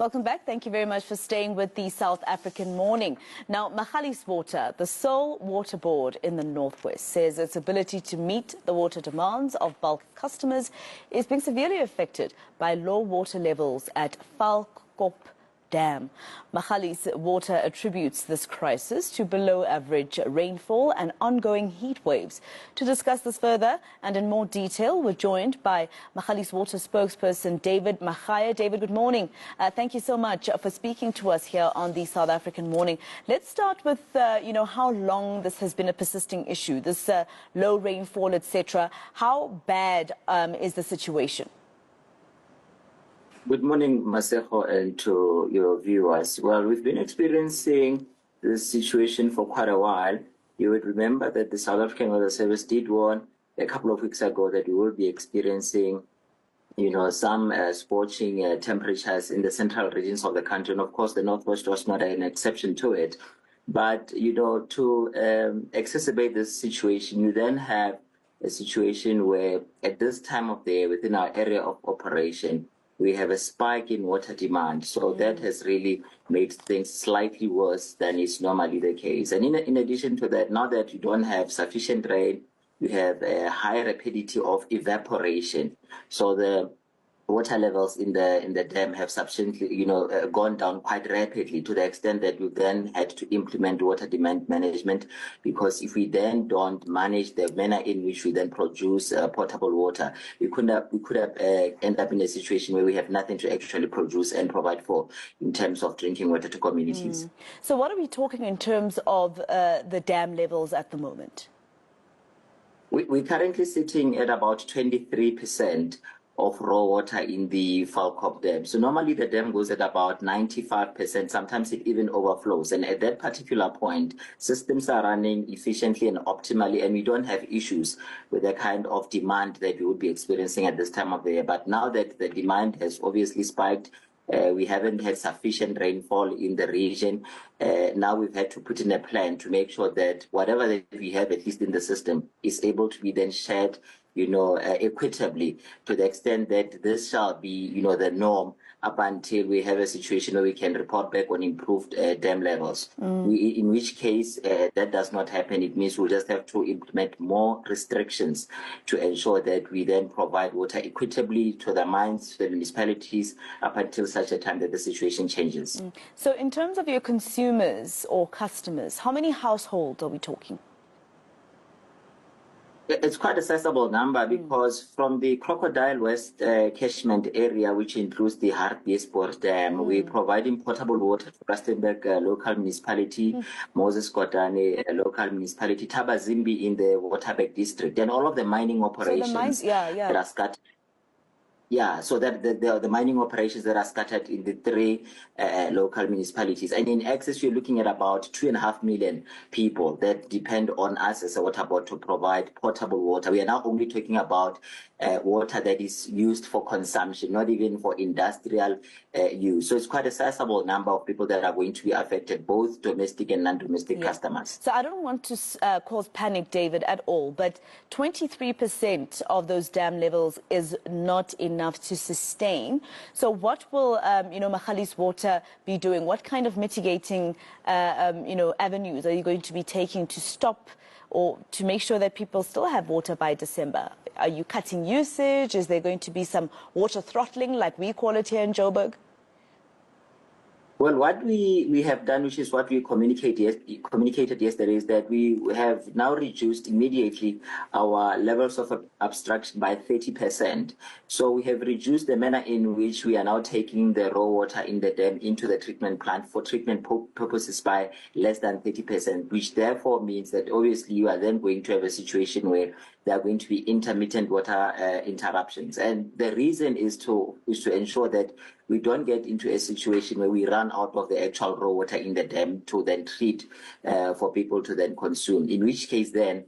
Welcome back. Thank you very much for staying with the South African Morning. Now, Magalies Water, the sole water board in the Northwest, says its ability to meet the water demands of bulk customers is being severely affected by low water levels at Valkop Dam. Magalies Water attributes this crisis to below average rainfall and ongoing heat waves. To discuss this further and in more detail, we're joined by Magalies Water spokesperson David Magaya. David, good morning. Thank you so much for speaking to us here on the South African Morning. Let's start with, how long this has been a persisting issue, this low rainfall, etc. How bad is the situation? Good morning, Maseko, and to your viewers. Well, we've been experiencing this situation for quite a while. You would remember that the South African Weather Service did warn a couple of weeks ago that we will be experiencing, some scorching temperatures in the central regions of the country. And of course, the Northwest was not an exception to it. But, to exacerbate this situation, you then have a situation where at this time of the year, within our area of operation, we have a spike in water demand. So that has really made things slightly worse than is normally the case. And in addition to that, now that you don't have sufficient rain, you have a high rapidity of evaporation. So the water levels in the dam have substantially, gone down quite rapidly, to the extent that we then had to implement water demand management, because if we then don't manage the manner in which we then produce potable water, we could have end up in a situation where we have nothing to actually produce and provide for in terms of drinking water to communities. So what are we talking in terms of the dam levels at the moment? We're currently sitting at about 23% of raw water in the Valkop Dam. So normally the dam goes at about 95%, sometimes it even overflows. And at that particular point, systems are running efficiently and optimally, and we don't have issues with the kind of demand that we would be experiencing at this time of the year. But now that the demand has obviously spiked, we haven't had sufficient rainfall in the region. Now we've had to put in a plan to make sure that whatever that we have, at least in the system, is able to be then shared equitably, to the extent that this shall be, the norm up until we have a situation where we can report back on improved dam levels. In which case that does not happen. It means we'll just have to implement more restrictions to ensure that we then provide water equitably to the mines, to the municipalities, up until such a time that the situation changes. So in terms of your consumers or customers, how many households are we talking? It's quite a sizable number, because from the Crocodile West catchment area, which includes the Hartbeespoort Dam, we're providing potable water to Rustenburg local municipality, Moses Kotane local municipality, Tabazimbi in the Waterberg district, and all of the mining operations that are scattered. Yeah, so that the mining operations that are scattered in the three local municipalities. And in excess, you're looking at about 2.5 million people that depend on us as a water board to provide potable water. We are now only talking about water that is used for consumption, not even for industrial use. So it's quite a sizable number of people that are going to be affected, both domestic and non-domestic customers. So I don't want to cause panic, David, at all, but 23% of those dam levels is not enough to sustain. So what will, Magalies Water be doing? What kind of mitigating, avenues are you going to be taking to stop or to make sure that people still have water by December? Are you cutting usage? Is there going to be some water throttling, like we call it here in Joburg? Well, what we have done, which is what we communicated yesterday, is that we have now reduced immediately our levels of abstraction by 30%. So we have reduced the manner in which we are now taking the raw water in the dam into the treatment plant for treatment purposes by less than 30%, which therefore means that obviously you are then going to have a situation where there are going to be intermittent water interruptions. And the reason is to ensure that we don't get into a situation where we run out of the actual raw water in the dam to then treat for people to then consume, in which case then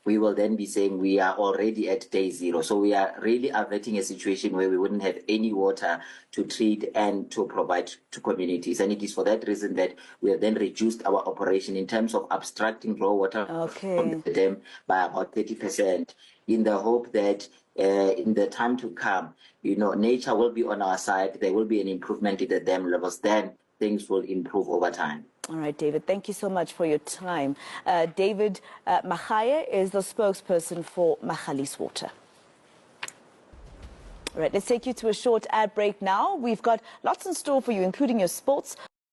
we will then be saying we are already at day zero. So we are really averting a situation where we wouldn't have any water to treat and to provide to communities. And it is for that reason that we have then reduced our operation in terms of abstracting raw water from the dam by about 30%. in the hope that in the time to come, nature will be on our side. There will be an improvement at the dam levels. Then things will improve over time. All right, David, thank you so much for your time. David Magalies is the spokesperson for Magalies Water. All right, let's take you to a short ad break now. We've got lots in store for you, including your sports.